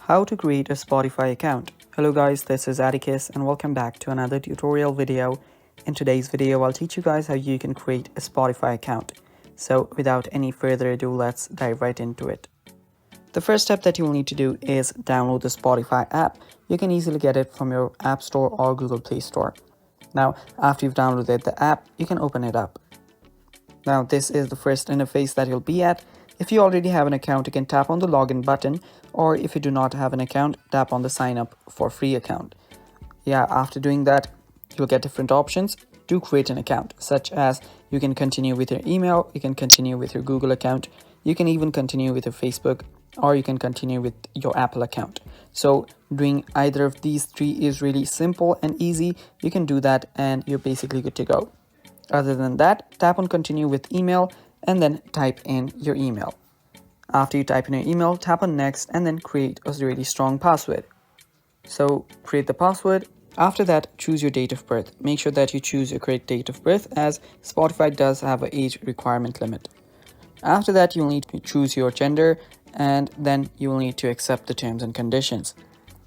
How to create a Spotify account. Hello guys, this is Atticus and welcome back to another tutorial video. In today's video, I'll teach you guys how you can create a Spotify account. So without any further ado, let's dive right into it. The first step that you will need to do is download the Spotify app. You can easily get it from your App Store or Google Play Store. Now, after you've downloaded the app, you can open it up. Now, this is the first interface that you'll be at. If you already have an account, you can tap on the login button, or if you do not have an account, tap on the sign up for free account. After doing that, you'll get different options to create an account, such as you can continue with your email, you can continue with your Google account, you can even continue with your Facebook, or you can continue with your Apple account. So doing either of these three is really simple and easy. You can do that and you're basically good to go. Other than that, tap on continue with email and then type in your email. After you type in your email, tap on next and then create a really strong password. So create the password. After that, choose your date of birth. Make sure that you choose your correct date of birth, as Spotify does have an age requirement limit. After that, you'll need to choose your gender and then you will need to accept the terms and conditions.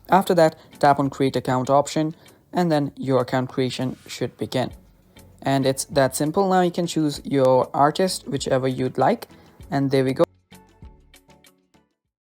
After that, tap on create account option and then your account creation should begin. And it's that simple. Now you can choose your artist, whichever you'd like, and there we go.